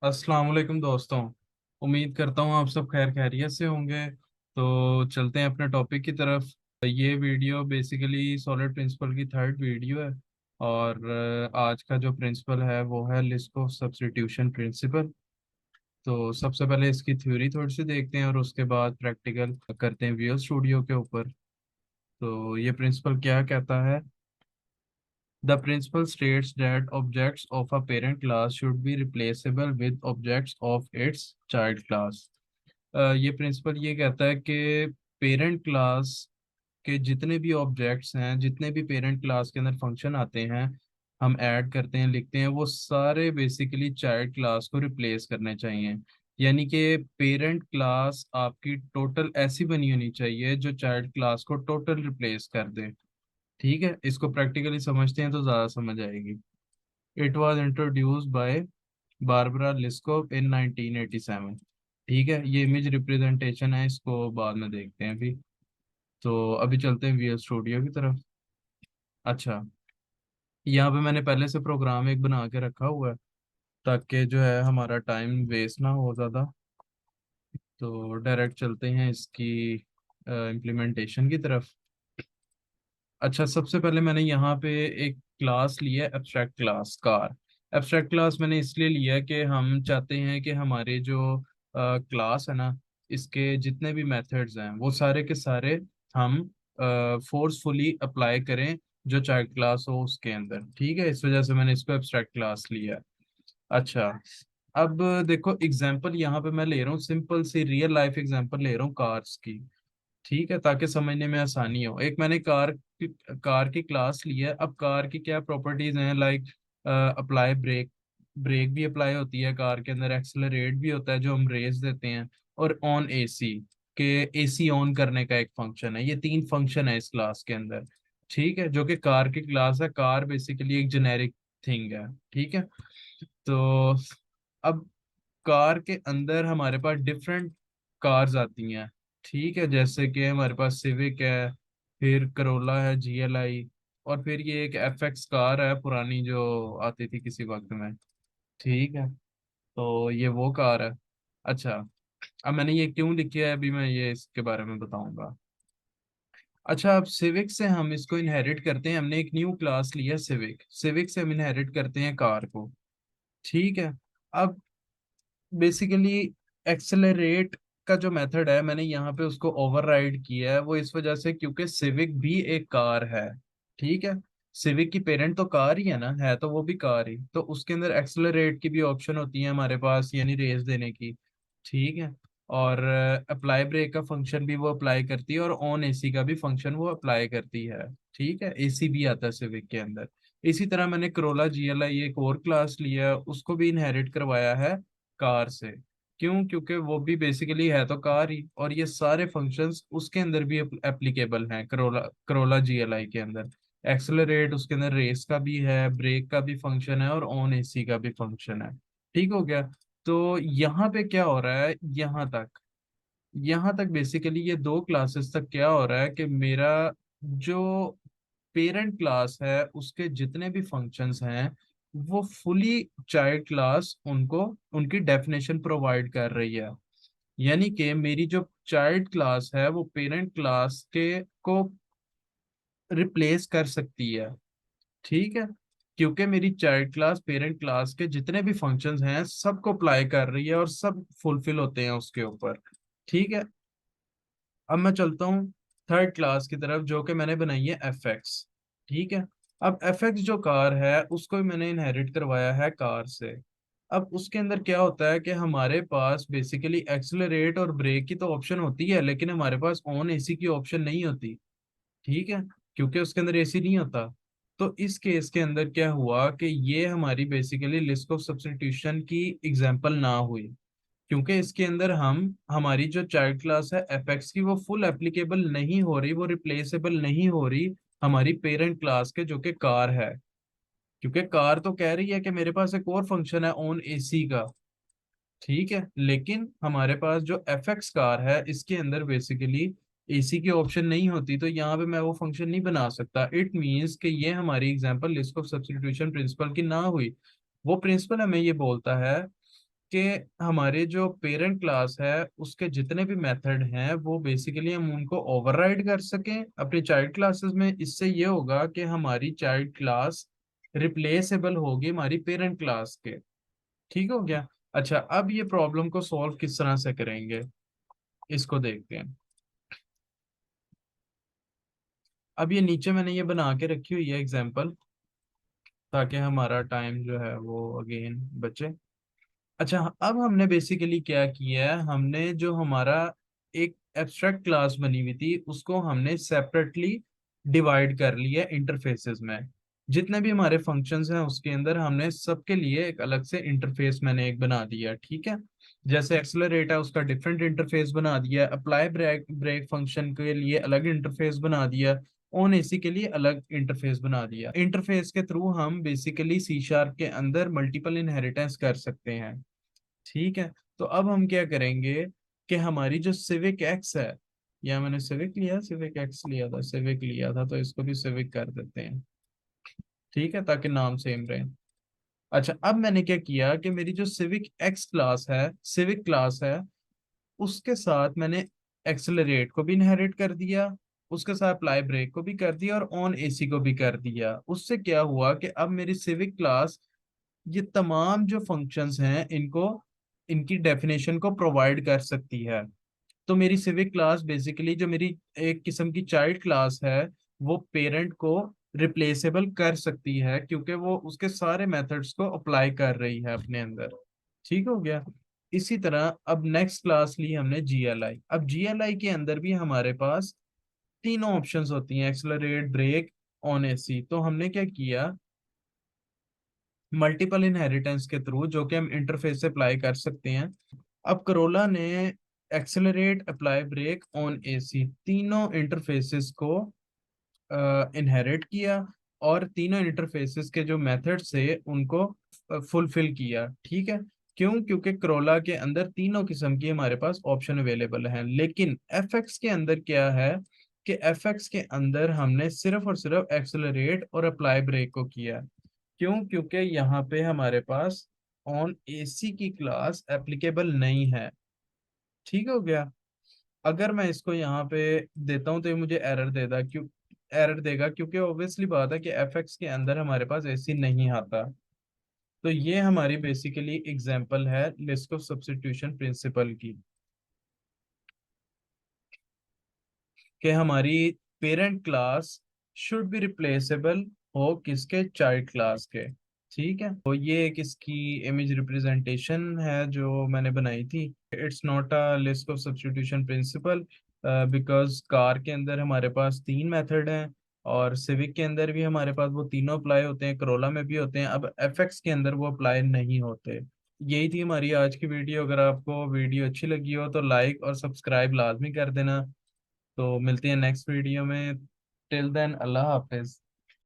अस्सलाम वालेकुम दोस्तों। उम्मीद करता हूँ आप सब खैर खैरियत से होंगे। तो चलते हैं अपने टॉपिक की तरफ। ये वीडियो बेसिकली सॉलिड प्रिंसिपल की थर्ड वीडियो है। और आज का जो प्रिंसिपल है वो है लिस्प ऑफ सब्स्टिट्यूशन प्रिंसिपल। तो सबसे पहले इसकी थ्योरी थोड़ी सी देखते हैं और उसके बाद प्रैक्टिकल करते हैं विजुअल स्टूडियो के ऊपर। तो ये प्रिंसिपल क्या कहता है? The principle states that objects of a parent class should be replaceable with objects of its child class. ये प्रिंसिपल ये कहता है कि पेरेंट क्लास के जितने भी ऑब्जेक्ट्स हैं, जितने भी पेरेंट क्लास के अंदर फंक्शन आते हैं, हम ऐड करते हैं, लिखते हैं, वो सारे बेसिकली चाइल्ड क्लास को रिप्लेस करने चाहिए। यानी कि पेरेंट क्लास आपकी टोटल ऐसी बनी होनी चाहिए जो चाइल्ड क्लास को टोटल रिप्लेस कर दे। ठीक है, इसको प्रैक्टिकली समझते हैं तो ज़्यादा समझ आएगी। It was introduced by Barbara Liskov in 1987। ठीक है, ये इमेज रिप्रेजेंटेशन है, इसको बाद में देखते हैं अभी। तो अभी चलते हैं वीएल स्टूडियो की तरफ। अच्छा, यहाँ पे मैंने पहले से प्रोग्राम एक बना के रखा हुआ है ताकि जो है हमारा टाइम वेस्ट ना हो ज़्यादा। तो डायरेक्ट चलते हैं इसकी इम्प्लीमेंटेशन की तरफ। अच्छा, सबसे पहले मैंने यहाँ पे एक क्लास लिया है, abstract class car. Abstract class मैंने इसलिए लिया है कि हम चाहते हैं कि हमारे जो क्लास है ना, इसके जितने भी मेथड्स हैं वो सारे के सारे हम फोर्सफुली अप्लाई करें जो चाइल्ड क्लास हो उसके अंदर। ठीक है, इस वजह से मैंने इसको एब्स्ट्रैक्ट क्लास लिया है। अच्छा, अब देखो एग्जांपल यहाँ पे मैं ले रहा हूँ, सिंपल सी रियल लाइफ एग्जांपल ले रहा हूँ कार्स की। ठीक है, ताकि समझने में आसानी हो। एक मैंने कार की क्लास ली है। अब कार की क्या प्रॉपर्टीज हैं, लाइक अप्लाई ब्रेक, ब्रेक भी अप्लाई होती है कार के अंदर, एक्सेलरेट भी होता है जो हम रेस देते हैं, और ऑन एसी के एसी ऑन करने का एक फंक्शन है। ये तीन फंक्शन है इस क्लास के अंदर। ठीक है, जो कि कार की क्लास है। कार बेसिकली एक जेनेरिक थिंग है। ठीक है, तो अब कार के अंदर हमारे पास डिफरेंट कार्स आती हैं। ठीक है, जैसे कि हमारे पास सिविक है, फिर करोला है, जीएलआई, और फिर ये एक एफएक्स कार है पुरानी जो आती थी किसी वक्त में। ठीक है, तो ये वो कार है। अच्छा, अब मैंने ये क्यों लिखी है अभी मैं ये इसके बारे में बताऊंगा। अच्छा, अब सिविक से हम इसको इनहेरिट करते हैं। हमने एक न्यू क्लास लिया सिविक, सिविक से हम इनहेरिट करते हैं कार को। ठीक है, अब बेसिकली एक्सेलरेट का जो मेथड है मैंने यहाँ पे उसको ओवरराइड किया है, वो इस वजह से क्योंकि सिविक भी एक कार है। ठीक है, सिविक की पेरेंट तो कार ही है ना, है तो वो भी कार ही, तो उसके अंदर एक्सेलरेट की भी ऑप्शन होती है हमारे पास, यानी रेस देने की। ठीक है, और अप्लाई ब्रेक का फंक्शन भी वो अप्लाई करती है, और ऑन एसी का भी फंक्शन वो अप्लाई करती है। ठीक है, एसी भी आता है सिविक के अंदर। इसी तरह मैंने करोला जीएलआई एक और क्लास लिया है, उसको भी इनहेरिट करवाया है कार से। क्यों? क्योंकि वो भी बेसिकली है तो कार ही, और ये सारे फंक्शंस उसके अंदर भी एप्लीकेबल हैं करोला करोला जीएलआई के अंदर। एक्सेलरेट उसके अंदर रेस का भी है, ब्रेक का भी फंक्शन है, और ऑन एसी का भी फंक्शन है। ठीक हो गया। तो यहाँ पे क्या हो रहा है, यहाँ तक बेसिकली ये दो क्लासेस तक क्या हो रहा है कि मेरा जो पेरेंट क्लास है उसके जितने भी फंक्शंस हैं वो फुली चाइल्ड क्लास उनको उनकी डेफिनेशन प्रोवाइड कर रही है। यानी कि मेरी जो चाइल्ड क्लास है वो पेरेंट क्लास के को रिप्लेस कर सकती है। ठीक है, क्योंकि मेरी चाइल्ड क्लास पेरेंट क्लास के जितने भी फंक्शंस हैं सबको अप्लाई कर रही है और सब फुलफिल होते हैं उसके ऊपर। ठीक है, अब मैं चलता हूँ थर्ड क्लास की तरफ जो कि मैंने बनाई है एफ एक्स। ठीक है, अब एफ एक्स जो कार है उसको भी मैंने इनहेरिट करवाया है कार से। अब उसके अंदर क्या होता है कि हमारे पास बेसिकली एक्सेलरेट और ब्रेक की तो ऑप्शन होती है, लेकिन हमारे पास ऑन एसी की ऑप्शन नहीं होती। ठीक है, क्योंकि उसके अंदर एसी नहीं होता। तो इस केस के अंदर क्या हुआ कि ये हमारी बेसिकली लिस्ट ऑफ सब्स्टिट्यूशन की एग्जांपल ना हुई, क्योंकि इसके अंदर हम हमारी जो चाइल्ड क्लास है एफएक्स की वो फुल एप्लीकेबल नहीं हो रही, वो रिप्लेसेबल नहीं हो रही हमारी पेरेंट क्लास के जो कि कार है। क्योंकि कार तो कह रही है कि मेरे पास एक और फंक्शन है ऑन एसी का। ठीक है, लेकिन हमारे पास जो एफएक्स कार है इसके अंदर बेसिकली एसी की ऑप्शन नहीं होती, तो यहाँ पे मैं वो फंक्शन नहीं बना सकता। इट मीन्स कि ये हमारी example list of substitution principle की ना हुई। वो प्रिंसिपल हमें ये बोलता है कि हमारे जो पेरेंट क्लास है उसके जितने भी मेथड हैं वो बेसिकली हम उनको ओवरराइड कर सकें अपनी चाइल्ड क्लासेस में। इससे ये होगा कि हमारी चाइल्ड क्लास रिप्लेसेबल होगी हमारी पेरेंट क्लास के। ठीक हो गया। अच्छा, अब ये प्रॉब्लम को सॉल्व किस तरह से करेंगे इसको देखते हैं। अब ये नीचे मैंने ये बना के रखी हुई है एग्जांपल, ताकि हमारा टाइम जो है वो अगेन बचे। अच्छा, अब हमने बेसिकली क्या किया है, हमने जो हमारा एक एब्स्ट्रैक्ट क्लास बनी हुई थी उसको हमने सेपरेटली डिवाइड कर लिया इंटरफेसेस में। जितने भी हमारे फंक्शंस हैं उसके अंदर हमने सबके लिए एक अलग से इंटरफेस मैंने एक बना दिया। ठीक है, जैसे एक्सेलरेट है उसका डिफरेंट इंटरफेस बना दिया, अप्लाई ब्रेक ब्रेक फंक्शन के लिए अलग इंटरफेस बना दिया, ऑन एसी के लिए अलग इंटरफेस बना दिया। इंटरफेस के थ्रू हम बेसिकली सी शार्प के अंदर मल्टीपल इनहेरिटेंस कर सकते हैं। ठीक है, तो अब हम क्या करेंगे कि हमारी जो सिविक एक्स है, या मैंने सिविक लिया सिविक एक्स लिया था, सिविक लिया था तो इसको भी सिविक कर देते हैं। ठीक है, ताकि नाम सेम रहे। अच्छा, अब मैंने क्या किया कि मेरी जो सिविक एक्स क्लास है, सिविक क्लास है, उसके साथ मैंने एक्सेलरेट को भी इनहेरिट कर दिया, उसके साथ अप्लाई ब्रेक को भी कर दिया और ऑन एसी को भी कर दिया। उससे क्या हुआ कि अब मेरी सिविक क्लास ये तमाम जो फंक्शंस हैं इनको, इनकी डेफिनेशन को प्रोवाइड कर सकती है। तो मेरी सिविक क्लास बेसिकली जो मेरी एक किस्म की चाइल्ड क्लास है वो पेरेंट को रिप्लेसेबल कर सकती है, क्योंकि वो उसके सारे मेथड्स को अप्लाई कर रही है अपने अंदर। ठीक हो गया। इसी तरह अब नेक्स्ट क्लास ली हमने जीएलआई। अब जीएलआई के अंदर भी हमारे पास तीनों ऑप्शंस होती हैं, एक्सलरेट, ब्रेक, ऑन एसी। तो हमने क्या किया, मल्टीपल इनहेरिटेंस के थ्रू जो कि हम इंटरफेस से अप्लाई कर सकते हैं। अब करोला ने accelerate, apply brake, on AC तीनों इंटरफेसेस को इनहेरिट किया और तीनों इंटरफेसेस के जो मेथड्स थे उनको फुलफिल किया। ठीक है, क्यों? क्योंकि करोला के अंदर तीनों किस्म की हमारे पास ऑप्शन अवेलेबल हैं। लेकिन एफ एक्स के अंदर क्या है कि एफ एक्स के अंदर हमने सिर्फ और सिर्फ एक्सेलरेट और अप्लाई ब्रेक को किया। क्यों? क्योंकि यहाँ पे हमारे पास ऑन एसी की क्लास एप्लीकेबल नहीं है। ठीक हो गया। अगर मैं इसको यहाँ पे देता हूँ तो ये मुझे एरर देगा, क्यों एरर देगा? क्योंकि ऑब्वियसली बात है कि एफ एक्स के अंदर हमारे पास एसी नहीं आता। तो ये हमारी बेसिकली एग्जांपल है लिस्ट ऑफ सब्स्टिट्यूशन प्रिंसिपल की, कि हमारी parent class should be replaceable हो किसके? चाइल्ड क्लास के। ठीक है, तो ये एक इसकी इमेज रिप्रेजेंटेशन है जो मैंने बनाई थी। It's not a list of substitution principle because car के अंदर हमारे पास तीन मेथड हैं और सिविक के अंदर भी हमारे पास वो तीनों अप्लाई होते हैं, करोला में भी होते हैं। अब एफएक्स के अंदर वो अप्लाई नहीं होते। यही थी हमारी आज की वीडियो। अगर आपको वीडियो अच्छी लगी हो तो लाइक और सब्सक्राइब लाजमी कर देना। तो मिलते हैं नेक्स्ट वीडियो में। टिल देन, अल्लाह हाफिज।